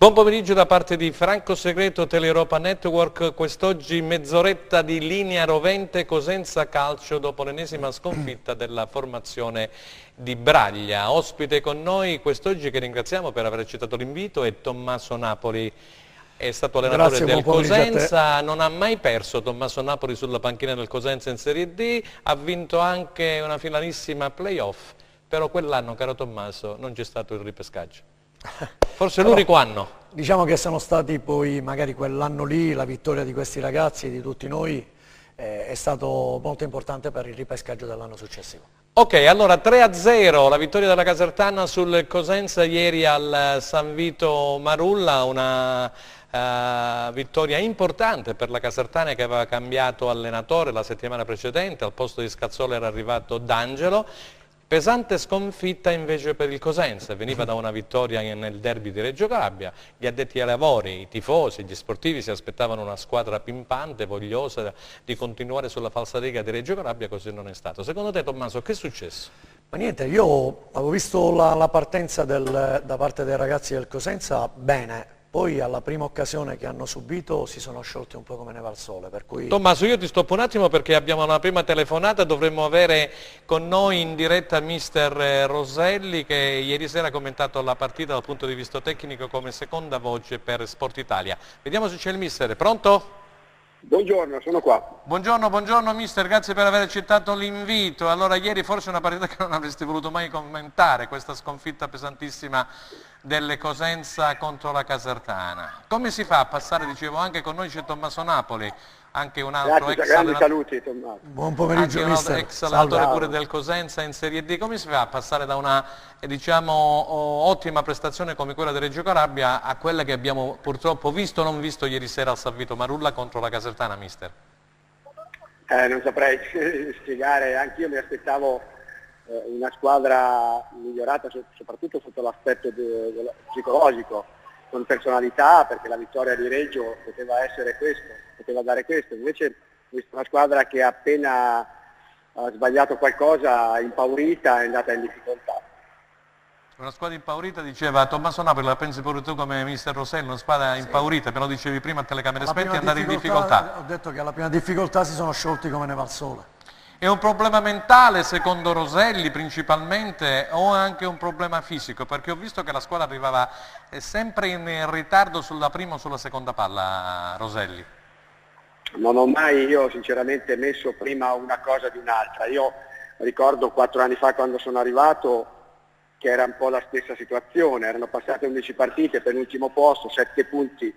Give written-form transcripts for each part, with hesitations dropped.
Buon pomeriggio da parte di Franco Segreto, Teleeuropa Network. Quest'oggi mezz'oretta di linea rovente Cosenza Calcio dopo l'ennesima sconfitta della formazione di Braglia. Ospite con noi quest'oggi, che ringraziamo per aver accettato l'invito, è Tommaso Napoli. È stato allenatore del Cosenza, non ha mai perso Tommaso Napoli sulla panchina del Cosenza in Serie D, ha vinto anche una finalissima playoff, però quell'anno, caro Tommaso, non c'è stato il ripescaggio. Forse l'unico anno. Diciamo che sono stati poi, magari quell'anno lì, la vittoria di questi ragazzi e di tutti noi è stato molto importante per il ripescaggio dell'anno successivo. Ok, allora 3-0 la vittoria della Casertana sul Cosenza ieri al San Vito Marulla, una vittoria importante per la Casertana che aveva cambiato allenatore la settimana precedente, al posto di Scazzola era arrivato D'Angelo. Pesante sconfitta invece per il Cosenza, veniva da una vittoria nel derby di Reggio Calabria, gli addetti ai lavori, i tifosi, gli sportivi si aspettavano una squadra pimpante, vogliosa di continuare sulla falsariga di Reggio Calabria, così non è stato. Secondo te, Tommaso, che è successo? Ma niente, io avevo visto la partenza da parte dei ragazzi del Cosenza bene. Poi alla prima occasione che hanno subito si sono sciolti un po' come neve al sole, per cui... Tommaso, io ti stoppo un attimo perché abbiamo una prima telefonata, dovremmo avere con noi in diretta mister Roselli, che ieri sera ha commentato la partita dal punto di vista tecnico come seconda voce per Sport Italia. Vediamo se c'è il mister, pronto? Buongiorno, sono qua. Buongiorno mister, grazie per aver accettato l'invito. Allora, ieri forse una partita che non avresti voluto mai commentare, questa sconfitta pesantissima delle Cosenza contro la Casertana. Come si fa a passare, dicevo, anche con noi c'è Tommaso Napoli, anche un altro grandi saluti, Tommaso. Buon pomeriggio, mister. Ex allenatore pure del Cosenza in Serie D. Come si fa a passare da una ottima prestazione come quella di Reggio Calabria a quella che abbiamo purtroppo visto o non visto ieri sera al San Vito Marulla contro la Casertana, mister? Non saprei spiegare, anch'io mi aspettavo una squadra migliorata soprattutto sotto l'aspetto psicologico, con personalità, perché la vittoria di Reggio poteva essere questo, poteva dare questo. Invece ho visto una squadra che appena ha sbagliato qualcosa, impaurita, è andata in difficoltà. Una squadra impaurita, diceva Tommaso Napoli, la pensi pure tu come mister Roselli, una squadra impaurita, me lo dicevi prima a telecamere spente, è andata in difficoltà. Ho detto che alla prima difficoltà si sono sciolti come neve al sole. È un problema mentale secondo Roselli principalmente o anche un problema fisico? Perché ho visto che la squadra arrivava sempre in ritardo sulla prima o sulla seconda palla, Roselli. Non ho mai io sinceramente messo prima una cosa di un'altra. Io ricordo 4 anni fa quando sono arrivato che era un po' la stessa situazione, erano passate 11 partite, penultimo posto, 7 punti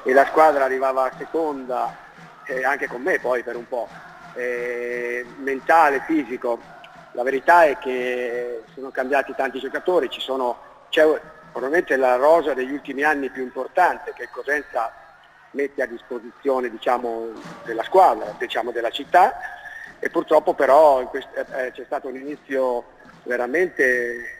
e la squadra arrivava a seconda, anche con me poi per un po'. Mentale, fisico, la verità è che sono cambiati tanti giocatori, c'è probabilmente la rosa degli ultimi anni più importante che il Cosenza mette a disposizione, diciamo, della squadra, diciamo della città, e purtroppo però c'è stato un inizio veramente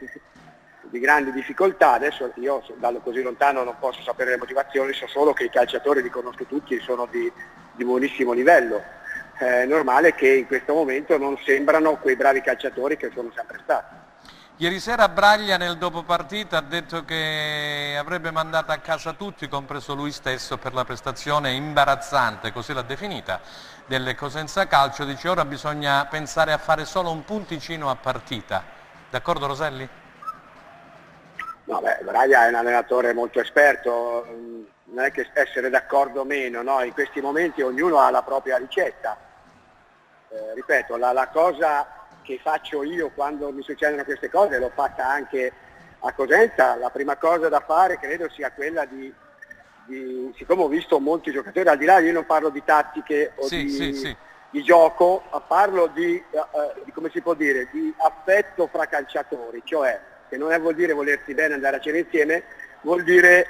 di grandi difficoltà. Adesso io dallo così lontano non posso sapere le motivazioni, so solo che i calciatori, li conosco tutti, sono di buonissimo livello. È normale che in questo momento non sembrano quei bravi calciatori che sono sempre stati. Ieri sera Braglia nel dopopartita ha detto che avrebbe mandato a casa tutti, compreso lui stesso, per la prestazione imbarazzante, così l'ha definita, delle Cosenza Calcio. Dice ora bisogna pensare a fare solo un punticino a partita. D'accordo Roselli? No, Braglia è un allenatore molto esperto, non è che essere d'accordo o meno, no? In questi momenti ognuno ha la propria ricetta. Ripeto, la cosa che faccio io quando mi succedono queste cose, l'ho fatta anche a Cosenza, la prima cosa da fare credo sia quella di siccome ho visto molti giocatori, al di là, io non parlo di tattiche o di gioco, parlo di come si può dire, di affetto fra calciatori, cioè che non vuol dire volersi bene, andare a cena insieme, vuol dire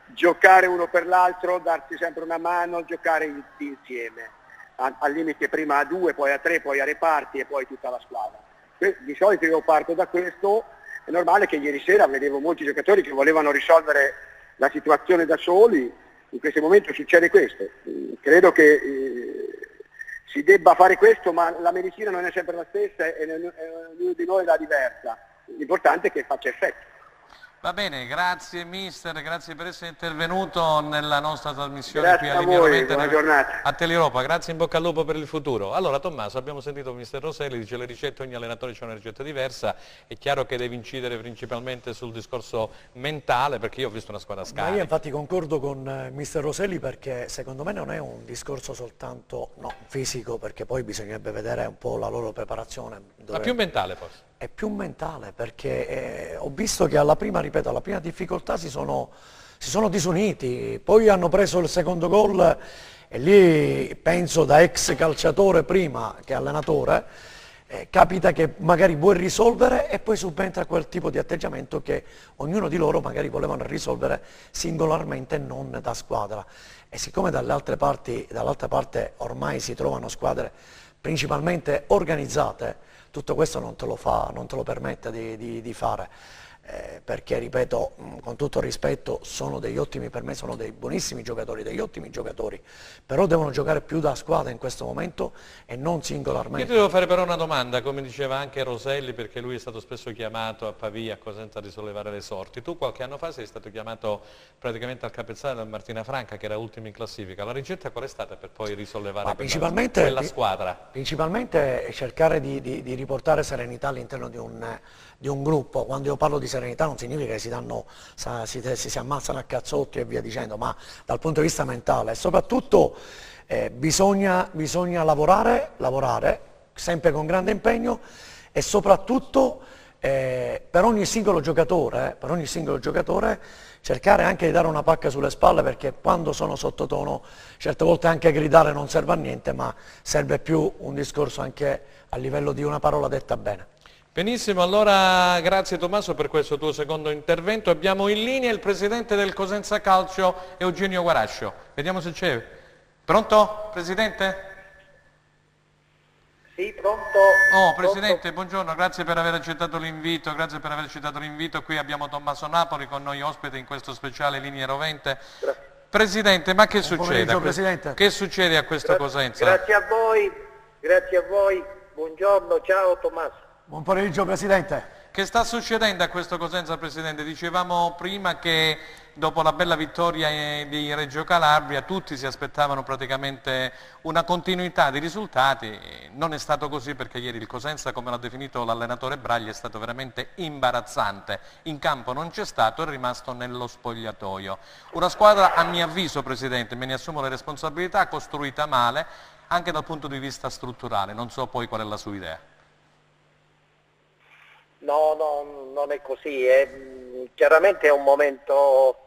giocare uno per l'altro, darsi sempre una mano, giocare insieme. Al limite prima a 2, poi a 3, poi a reparti e poi tutta la squadra. Di solito io parto da questo, è normale che ieri sera vedevo molti giocatori che volevano risolvere la situazione da soli, in questo momento succede questo. Credo che si debba fare questo, ma la medicina non è sempre la stessa e ognuno di noi la diversa. L'importante è che faccia effetto. Va bene, grazie mister, grazie per essere intervenuto nella nostra trasmissione Grazie qui a a Linea voi, 90 buona giornata. a Teleeuropa, grazie, in bocca al lupo per il futuro. Allora Tommaso, abbiamo sentito il mister Roselli, dice le ricette, ogni allenatore c'è una ricetta diversa, è chiaro che devi incidere principalmente sul discorso mentale, perché io ho visto una squadra Ma scarica. io infatti concordo con mister Roselli, perché secondo me non è un discorso soltanto fisico, perché poi bisognerebbe vedere un po' la loro preparazione. Ma più mentale forse? È più mentale, perché ho visto che alla prima difficoltà si sono disuniti, poi hanno preso il secondo gol e lì penso, da ex calciatore prima che allenatore, capita che magari vuoi risolvere e poi subentra quel tipo di atteggiamento che ognuno di loro magari volevano risolvere singolarmente e non da squadra. E siccome dall'altra parte ormai si trovano squadre principalmente organizzate, tutto questo non te lo permette di fare, perché ripeto, con tutto il rispetto, per me sono dei buonissimi giocatori, degli ottimi giocatori, però devono giocare più da squadra in questo momento e non singolarmente. Io ti devo fare però una domanda, come diceva anche Roselli, perché lui è stato spesso chiamato a Pavia, a Cosenza, a risollevare le sorti. Tu qualche anno fa sei stato chiamato praticamente al capezzale da Martina Franca, che era ultimo in classifica. La ricetta qual è stata per poi risollevare quella squadra? Principalmente cercare di riportare serenità all'interno di un gruppo. Quando io parlo di serenità non significa che si ammazzano a cazzotti e via dicendo, ma dal punto di vista mentale. E soprattutto bisogna lavorare sempre con grande impegno, e soprattutto per ogni singolo giocatore cercare anche di dare una pacca sulle spalle, perché quando sono sottotono certe volte anche gridare non serve a niente, ma serve più un discorso anche a livello di una parola detta bene. Benissimo, allora grazie Tommaso per questo tuo secondo intervento. Abbiamo in linea il presidente del Cosenza Calcio, Eugenio Guarascio. Vediamo se c'è. Pronto, presidente? Sì, pronto. Oh, presidente, buongiorno, grazie per aver accettato l'invito, Qui abbiamo Tommaso Napoli con noi ospite in questo speciale Linea Rovente. Presidente, ma che succede? Che succede a questo Cosenza? Grazie a voi, buongiorno, ciao Tommaso. Buon pomeriggio presidente. Che sta succedendo a questo Cosenza, Presidente? Dicevamo prima che dopo la bella vittoria di Reggio Calabria tutti si aspettavano praticamente una continuità di risultati. Non è stato così, perché ieri il Cosenza, come l'ha definito l'allenatore Braglia, è stato veramente imbarazzante. In campo non c'è stato, è rimasto nello spogliatoio. Una squadra, a mio avviso, Presidente, me ne assumo le responsabilità, costruita male anche dal punto di vista strutturale. Non so poi qual è la sua idea. No, non è così, chiaramente è un momento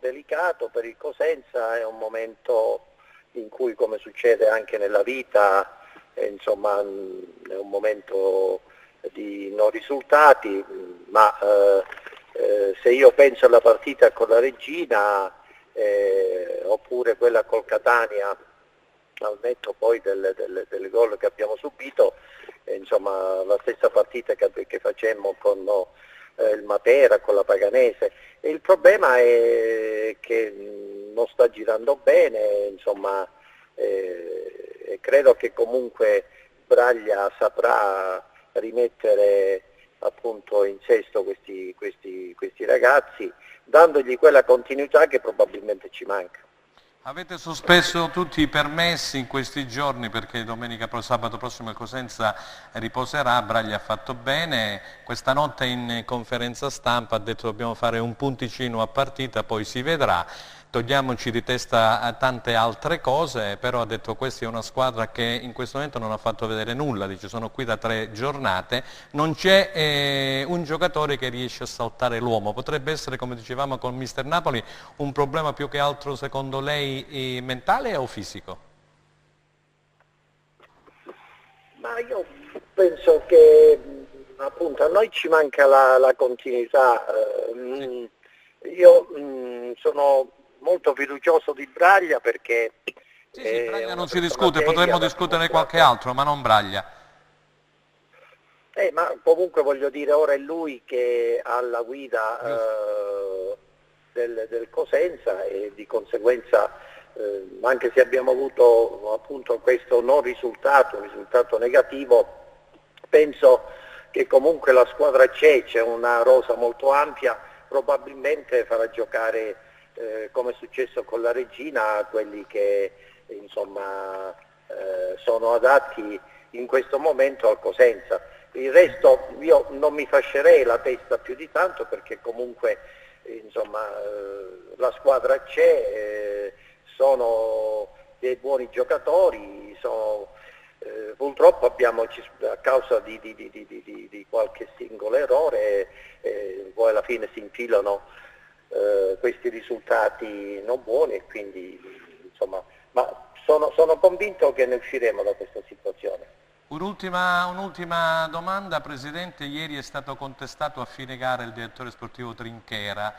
delicato per il Cosenza, è un momento in cui, come succede anche nella vita, insomma, è un momento di non risultati, ma se io penso alla partita con la Reggina oppure quella col Catania, al netto poi del gol che abbiamo subito, insomma la stessa partita che facemmo con il Matera, con la Paganese, e il problema è che non sta girando bene, insomma, e credo che comunque Braglia saprà rimettere appunto in sesto questi ragazzi, dandogli quella continuità che probabilmente ci manca. Avete sospeso tutti i permessi in questi giorni, perché sabato prossimo il Cosenza riposerà. Braglia ha fatto bene, questa notte in conferenza stampa ha detto dobbiamo fare un punticino a partita, poi si vedrà, togliamoci di testa tante altre cose, però ha detto questa è una squadra che in questo momento non ha fatto vedere nulla, dice sono qui da 3 giornate, non c'è un giocatore che riesce a saltare l'uomo. Potrebbe essere, come dicevamo con mister Napoli, un problema più che altro secondo lei mentale o fisico? Ma io penso che appunto a noi ci manca la continuità. Io sono molto fiducioso di Braglia, perché sì, Braglia non si discute, potremmo discutere qualche altro, ma non Braglia. Ma comunque voglio dire, ora è lui che ha la guida del Cosenza, e di conseguenza anche se abbiamo avuto appunto questo un risultato negativo, penso che comunque la squadra c'è una rosa molto ampia, probabilmente farà giocare, come è successo con la Regina, quelli che insomma sono adatti in questo momento al Cosenza. Il resto io non mi fascerei la testa più di tanto, perché comunque insomma la squadra c'è, sono dei buoni giocatori, purtroppo abbiamo, a causa di qualche singolo errore, poi alla fine si infilano questi risultati non buoni, e quindi insomma, ma sono convinto che ne usciremo da questa situazione. Un'ultima domanda, Presidente. Ieri è stato contestato a fine gara il direttore sportivo Trinchera.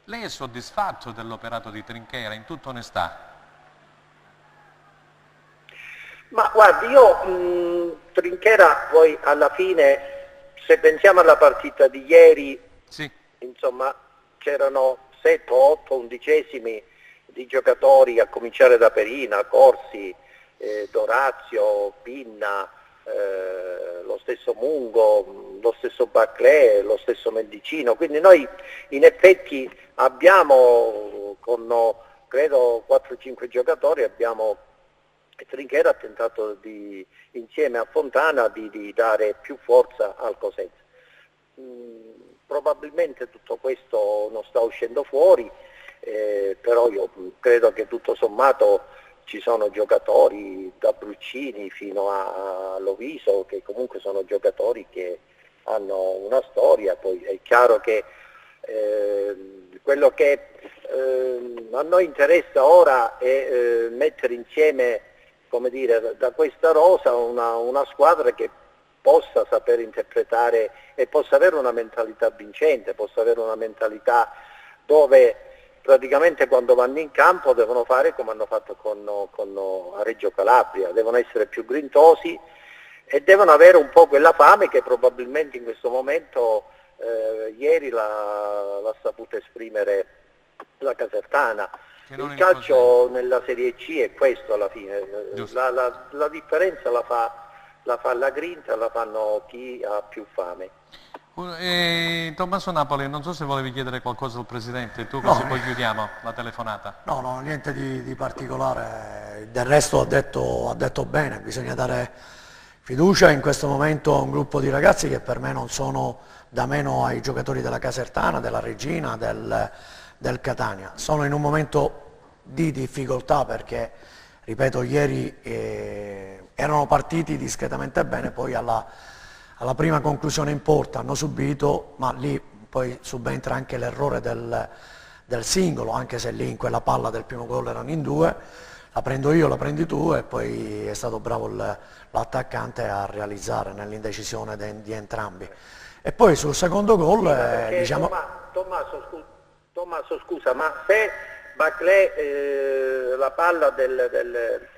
Lei è soddisfatto dell'operato di Trinchera, in tutta onestà? Ma guardi, io Trinchera poi alla fine, se pensiamo alla partita di ieri, Sì. insomma c'erano 7, 8, 11esimi di giocatori, a cominciare da Perina, Corsi, Dorazio, Pinna, lo stesso Mungo, lo stesso Baclé, lo stesso Mendicino, quindi noi in effetti abbiamo credo 4-5 giocatori, Trinchera ha tentato insieme a Fontana di dare più forza al Cosenza. Probabilmente tutto questo non sta uscendo fuori, però io credo che tutto sommato ci sono giocatori, da Bruccini fino a Loviso, che comunque sono giocatori che hanno una storia. Poi è chiaro che quello che a noi interessa ora è mettere insieme, come dire, da questa rosa una squadra che possa saper interpretare e possa avere una mentalità vincente, possa avere una mentalità dove praticamente quando vanno in campo devono fare come hanno fatto a Reggio Calabria, devono essere più grintosi e devono avere un po' quella fame che probabilmente in questo momento ieri l'ha saputa esprimere la Casertana. Il calcio nella Serie C è questo alla fine, la differenza la fa la grinta, la fanno chi ha più fame. Tommaso Napoli, non so se volevi chiedere qualcosa al Presidente, tu così poi chiudiamo la telefonata. No, niente di particolare, del resto ha detto bene, bisogna dare fiducia in questo momento a un gruppo di ragazzi che per me non sono da meno ai giocatori della Casertana, della Regina, del Catania. Sono in un momento di difficoltà perché, ripeto, ieri erano partiti discretamente bene, poi alla prima conclusione in porta hanno subito, ma lì poi subentra anche l'errore del singolo, anche se lì in quella palla del primo gol erano in due, la prendo io, la prendi tu, e poi è stato bravo l'attaccante a realizzare nell'indecisione di entrambi. E poi sul secondo gol diciamo... Tommaso, scusa, ma se Baclé la palla del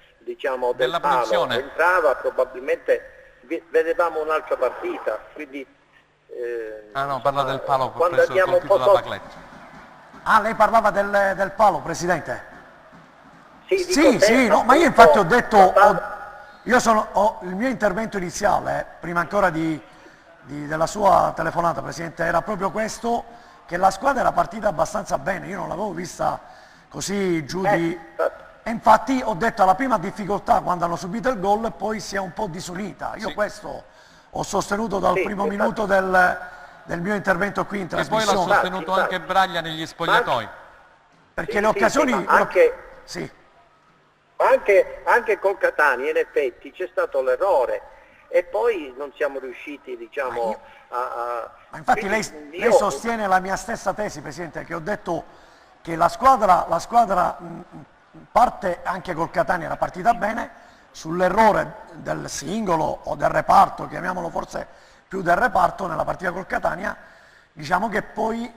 palo entrava, probabilmente vedevamo un'altra partita, quindi parla del palo quando andiamo un po' da Baclé. Lei parlava del palo, Presidente? Sì, no, ma io infatti ho detto, il mio intervento iniziale, prima ancora della sua telefonata, Presidente, era proprio questo, che la squadra era partita abbastanza bene, io non l'avevo vista così giù di... E infatti ho detto alla prima difficoltà, quando hanno subito il gol, poi si è un po' disunita. Io questo ho sostenuto dal primo minuto del mio intervento qui in trasmissione. E poi l'ha sostenuto anche Braglia negli spogliatoi. Perché le occasioni... Anche col Catania in effetti c'è stato l'errore e poi non siamo riusciti, diciamo, Ma infatti lei sostiene la mia stessa tesi, Presidente, che ho detto che la squadra parte anche col Catania, era partita bene, sull'errore del singolo o del reparto, chiamiamolo forse più del reparto, nella partita col Catania, diciamo che poi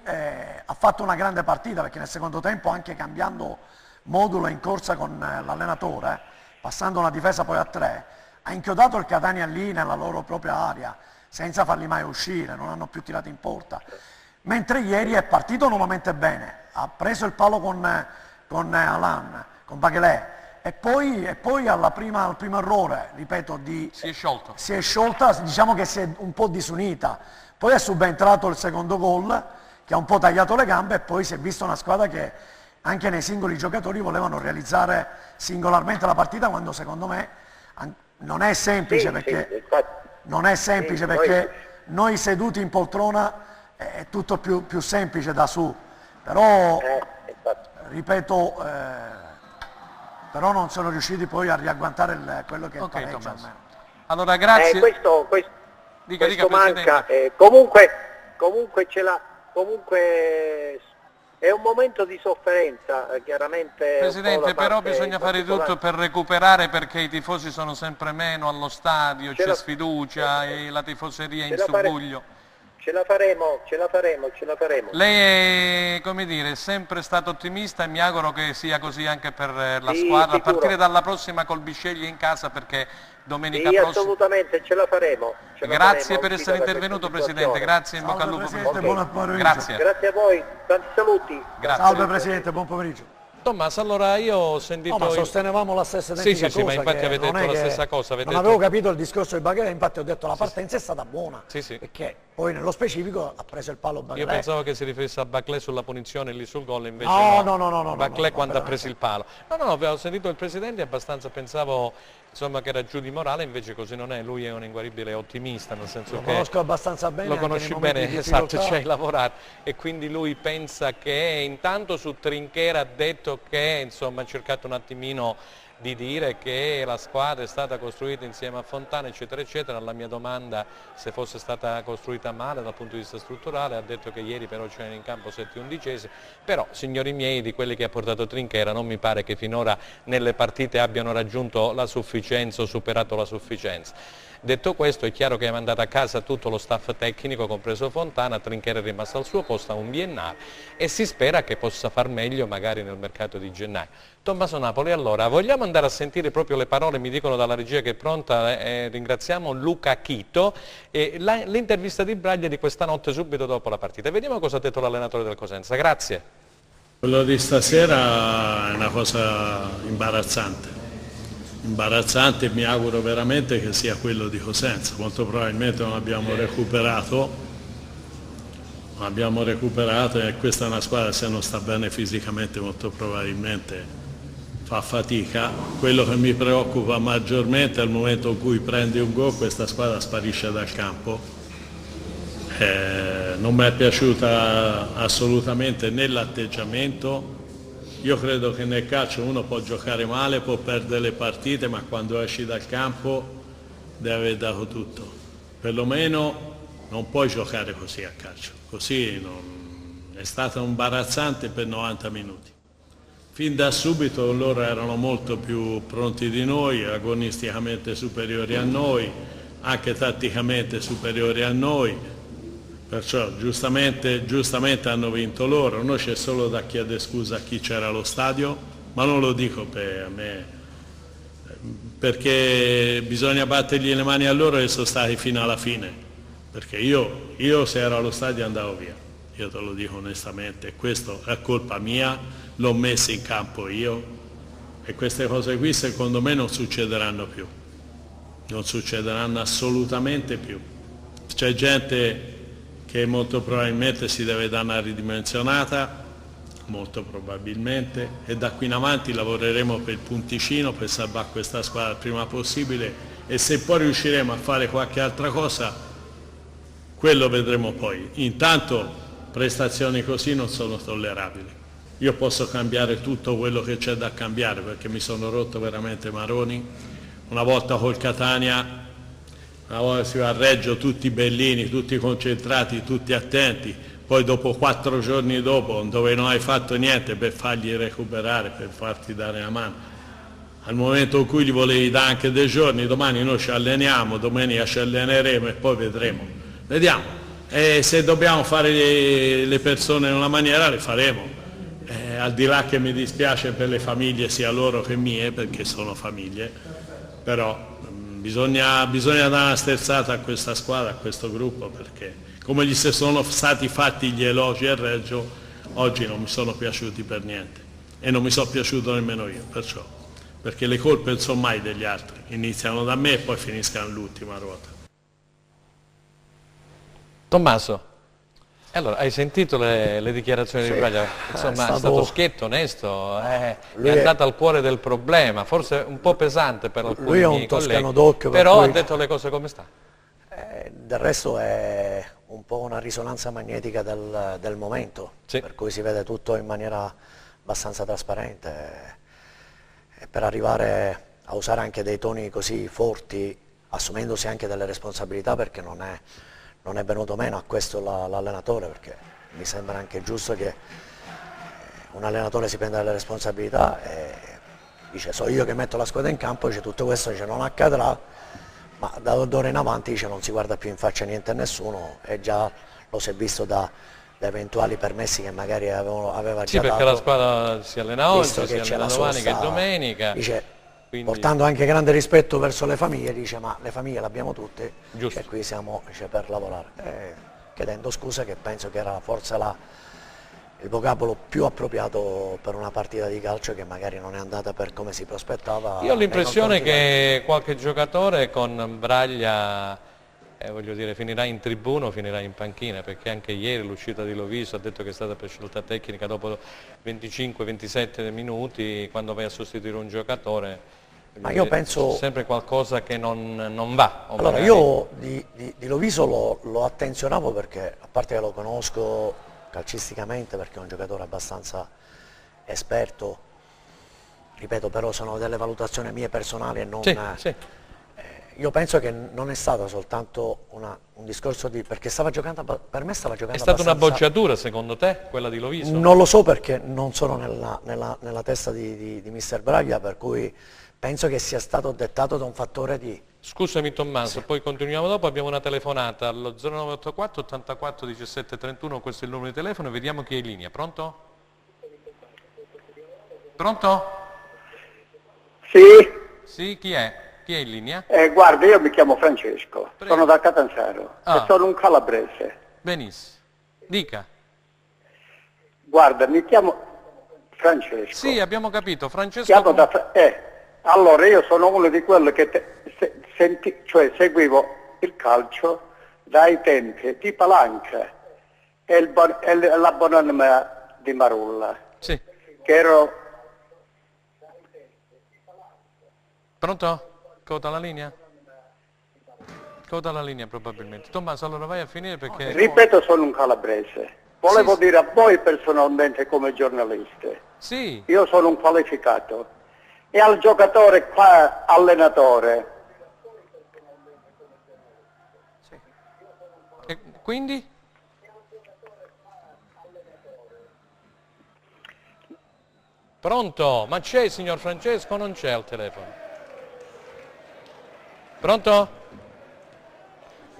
ha fatto una grande partita, perché nel secondo tempo, anche cambiando modulo in corsa con l'allenatore, passando una difesa poi a 3, ha inchiodato il Catania lì nella loro propria area, senza farli mai uscire, non hanno più tirato in porta. Mentre ieri è partito nuovamente bene, ha preso il palo con Alan, con Bachelé, e poi al primo errore, ripeto, Si è sciolta. diciamo che si è un po' disunita. Poi è subentrato il secondo gol che ha un po' tagliato le gambe e poi si è vista una squadra che anche nei singoli giocatori volevano realizzare singolarmente la partita, quando secondo me non è semplice, non è semplice perché noi seduti in poltrona è tutto più semplice da su, però ripeto, però non sono riusciti poi a riagguantare quello che è il pareggio almeno. Allora grazie. Questo Dica, manca, Presidente. comunque è un momento di sofferenza, chiaramente. Presidente, però bisogna fare tutto per recuperare, perché i tifosi sono sempre meno allo stadio, c'è sfiducia e la tifoseria è in subbuglio. Ce la faremo. Lei è, come dire, sempre stato ottimista e mi auguro che sia così anche per la squadra, a partire dalla prossima col Bisceglie in casa, perché domenica prossima... assolutamente, ce la faremo. Grazie per essere intervenuto, Presidente, grazie, in bocca al lupo. Buon pomeriggio. Grazie. Grazie a voi, tanti saluti. Grazie. Salve Presidente, buon pomeriggio. Tommaso, allora io ho sentito... No, ma sostenevamo la stessa identica cosa. Sì, ma infatti avete detto la stessa cosa. Non avevo capito il discorso di Baghelet, infatti ho detto la partenza è stata buona, perché poi nello specifico ha preso il palo Baghelet. Io pensavo che si riferisse a Baclé sulla punizione lì sul gol, invece no. Baclé quando ha preso il palo. No, avevo sentito il Presidente e abbastanza pensavo insomma che era giù di morale, invece così non è, lui è un inguaribile ottimista, nel senso lo che conosco abbastanza bene, lo conosci bene, di esatto, ci hai lavorato, e quindi lui pensa che intanto su Trinchera ha detto che insomma ha cercato un attimino di dire che la squadra è stata costruita insieme a Fontana, eccetera eccetera. Alla mia domanda se fosse stata costruita male dal punto di vista strutturale ha detto che ieri però c'erano in campo 7-11, però signori miei, di quelli che ha portato Trinchera non mi pare che finora nelle partite abbiano raggiunto la sufficienza o superato la sufficienza. Detto questo, è chiaro che è mandato a casa tutto lo staff tecnico, compreso Fontana. Trinchera è rimasto al suo posto a un biennale e si spera che possa far meglio magari nel mercato di gennaio. Tommaso Napoli, allora vogliamo andare a sentire proprio le parole, mi dicono dalla regia che è pronta, ringraziamo Luca Chito, e l'intervista di Braglia di questa notte subito dopo la partita. Vediamo cosa ha detto l'allenatore del Cosenza. Grazie. Quello di stasera è una cosa imbarazzante, mi auguro veramente che sia quello di Cosenza. Molto probabilmente non abbiamo recuperato e questa è una squadra, se non sta bene fisicamente, molto probabilmente fa fatica. Quello che mi preoccupa maggiormente è il momento in cui prendi un gol, questa squadra sparisce dal campo. Non mi è piaciuta assolutamente né l'atteggiamento. Io credo che nel calcio uno può giocare male, può perdere le partite, ma quando esci dal campo deve aver dato tutto. Perlomeno non puoi giocare così a calcio, così è stato imbarazzante per 90 minuti. Fin da subito loro erano molto più pronti di noi, agonisticamente superiori a noi, anche tatticamente superiori a noi, perciò giustamente hanno vinto loro. Noi c'è solo da chiedere scusa a chi c'era allo stadio, ma non lo dico per me, perché bisogna battergli le mani a loro che sono stati fino alla fine, perché io se ero allo stadio andavo via, io te lo dico onestamente, e questo è colpa mia, l'ho messo in campo io, e queste cose qui secondo me non succederanno più, non succederanno assolutamente più. C'è gente che molto probabilmente si deve dare una ridimensionata, molto probabilmente, e da qui in avanti lavoreremo per il punticino, per salvare questa squadra il prima possibile, e se poi riusciremo a fare qualche altra cosa, quello vedremo poi. Intanto prestazioni così non sono tollerabili. Io posso cambiare tutto quello che c'è da cambiare, perché mi sono rotto veramente i maroni. Una volta col Catania, una volta si va a Reggio tutti bellini, tutti concentrati, tutti attenti, poi dopo 4 giorni dopo, dove non hai fatto niente per fargli recuperare, per farti dare la mano, al momento in cui gli volevi dare anche dei giorni, domani noi ci alleniamo, domenica ci alleneremo e poi vedremo. Vediamo, e se dobbiamo fare le persone in una maniera le faremo, al di là che mi dispiace per le famiglie sia loro che mie, perché sono famiglie, però bisogna dare una sterzata a questa squadra, a questo gruppo, perché come gli sono stati fatti gli elogi a Reggio, oggi non mi sono piaciuti per niente e non mi sono piaciuto nemmeno io, perciò perché le colpe non sono mai degli altri, iniziano da me e poi finiscono all'ultima ruota. Tommaso, allora, hai sentito le dichiarazioni di Braglia? Insomma, è stato schietto, onesto, è andato al cuore del problema, forse un po' pesante per alcuni lui è un miei colleghi, toscano d'occhio, però ha detto le cose come sta. Del resto è un po' una risonanza magnetica del momento, Sì. per cui si vede tutto in maniera abbastanza trasparente. E per arrivare a usare anche dei toni così forti, assumendosi anche delle responsabilità, perché non è venuto meno a questo l'allenatore, perché mi sembra anche giusto che un allenatore si prenda le responsabilità e dice so io che metto la squadra in campo, dice tutto questo dice, non accadrà, ma da d'ora in avanti dice, non si guarda più in faccia niente a nessuno, e già lo si è visto da eventuali permessi che magari aveva Sì, già perché dato, la squadra si allena oggi, visto si che c'è allena la domani che sosta, è domenica. dice, quindi- portando anche grande rispetto verso le famiglie, dice ma le famiglie le abbiamo tutte, Giusto. e qui siamo per lavorare, chiedendo scusa, che penso che era forse il vocabolo più appropriato per una partita di calcio che magari non è andata per come si prospettava. Io ho nei l'impressione confronti che qualche giocatore con Braglia voglio dire, finirà in tribuno o finirà in panchina, perché anche ieri l'uscita di Loviso ha detto che è stata per scelta tecnica dopo 25-27 minuti, quando vai a sostituire un giocatore. Ma io penso... C'è sempre qualcosa che non va. O Allora, magari- io di Loviso lo attenzionavo perché, a parte che lo conosco calcisticamente, perché è un giocatore abbastanza esperto, ripeto, però sono delle valutazioni mie personali e non... Sì, sì. Io penso che non è stato soltanto un discorso di... perché stava giocando, per me stava giocando È stata una abbastanza... bocciatura secondo te, quella di Loviso? Non lo so, perché non sono nella testa di Mister Braglia, per cui penso che sia stato dettato da un fattore di... Scusami Tommaso, poi continuiamo dopo, abbiamo una telefonata allo 0984 84 17 31, questo è il numero di telefono, vediamo chi è in linea. Pronto? Pronto? Sì, Sì, chi è? Chi è in linea? guarda, io mi chiamo Francesco, Prego. sono da Catanzaro Ah. e sono un calabrese. Benissimo. Dica. Guarda, mi chiamo Francesco. Sì, abbiamo capito. Francesco... Chiamo allora io sono uno di quelli che seguivo il calcio dai tempi di Palanca e l'abbonamento di Marulla, Sì. che ero... Pronto? Coda la linea? Coda la linea probabilmente. Tommaso, allora vai a finire perché... Ripeto, sono un calabrese. Volevo Sì. dire a voi personalmente come giornaliste, Sì, io sono un qualificato, e al giocatore qua, allenatore, e quindi? Pronto? Ma c'è il signor Francesco o non c'è al telefono? Pronto?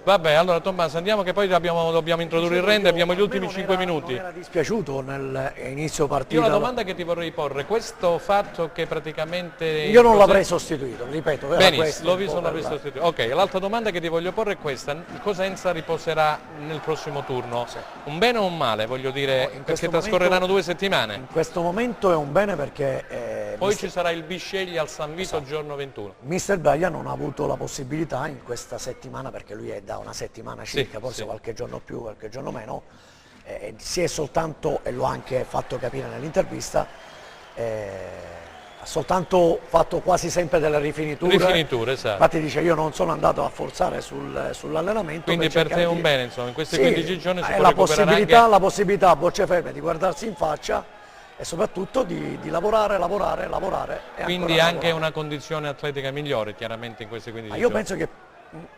Vabbè, allora Tommaso andiamo che poi dobbiamo introdurre il rende, abbiamo gli ultimi 5 minuti. Non era dispiaciuto nell'inizio Io partita. la domanda che ti vorrei porre, questo fatto che praticamente... Io non l'avrei sostituito, ripeto. era Benissimo, questo l'ho un visto, po' l'ho per visto sostituito. Ok, l'altra domanda che ti voglio porre è questa, il Cosenza riposerà nel prossimo turno, un bene o un male, voglio dire, in perché questo trascorreranno momento- 2 settimane, In questo momento è un bene perché poi ci sarà il biscegli al San Vito giorno 21. Mister Braglia non ha avuto la possibilità in questa settimana, perché lui è da una settimana circa, forse sì. qualche giorno più, qualche giorno meno, si è soltanto, e l'ho anche fatto capire nell'intervista, ha soltanto fatto quasi sempre delle rifiniture. Rifiniture, esatto. Infatti dice io non sono andato a forzare sull'allenamento. Quindi per te è un bene, insomma, in questi 15 giorni si è può la recuperare possibilità, anche... la possibilità a bocce ferme di guardarsi in faccia e soprattutto di lavorare e Quindi ancora anche lavorare. una condizione atletica migliore, chiaramente in questi 15 Ma io giorni. penso che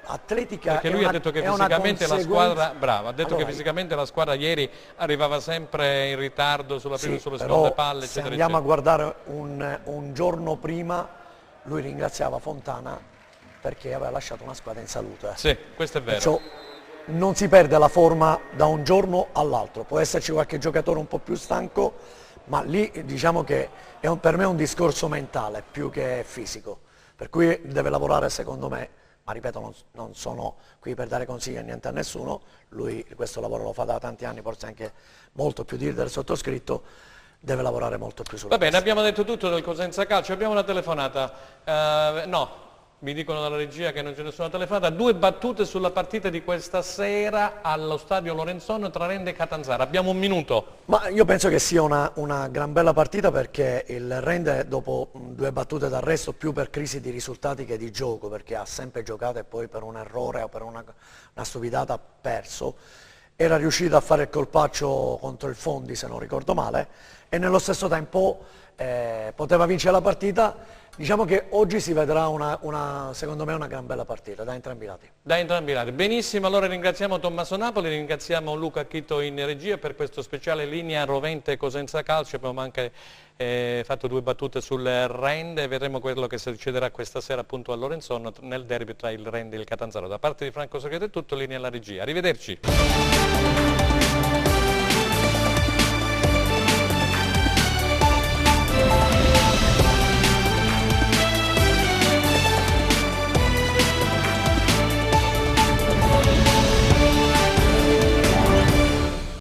atletica Perché è lui una, ha detto che è una fisicamente la conseguenza- squadra, bravo, ha detto Allora, che fisicamente la squadra ieri arrivava sempre in ritardo sulla prima e sì, sulle però seconde palle, se eccetera, andiamo eccetera. a guardare un giorno prima, lui ringraziava Fontana perché aveva lasciato una squadra in salute. Sì, questo è vero. Perciò non si perde la forma da un giorno all'altro, può esserci qualche giocatore un po' più stanco, ma lì diciamo che per me è un discorso mentale più che fisico, per cui deve lavorare secondo me, ma ripeto non sono qui per dare consigli a niente a nessuno, lui questo lavoro lo fa da tanti anni, forse anche molto più del sottoscritto, deve lavorare molto più sulla Va bene, testa. abbiamo detto tutto del Cosenza Calcio, abbiamo una telefonata. No, mi dicono dalla regia che non c'è nessuna telefonata. 2 battute sulla partita di questa sera allo stadio Lorenzon tra Rende e Catanzaro. Abbiamo un minuto. Ma io penso che sia una gran bella partita, perché il Rende, dopo 2 battute d'arresto, più per crisi di risultati che di gioco, perché ha sempre giocato e poi per un errore o per una stupidata ha perso, era riuscito a fare il colpaccio contro il Fondi, se non ricordo male, e nello stesso tempo poteva vincere la partita. Diciamo che oggi si vedrà secondo me una gran bella partita da entrambi i lati. Da entrambi i lati. Benissimo, allora ringraziamo Tommaso Napoli, ringraziamo Luca Chitto in regia per questo speciale linea Rovente Cosenza Calcio. Abbiamo anche fatto 2 battute sul Rende, vedremo quello che succederà questa sera appunto a Lorenzon nel derby tra il Rende e il Catanzaro. Da parte di Franco Segreto è tutto, linea alla regia. Arrivederci.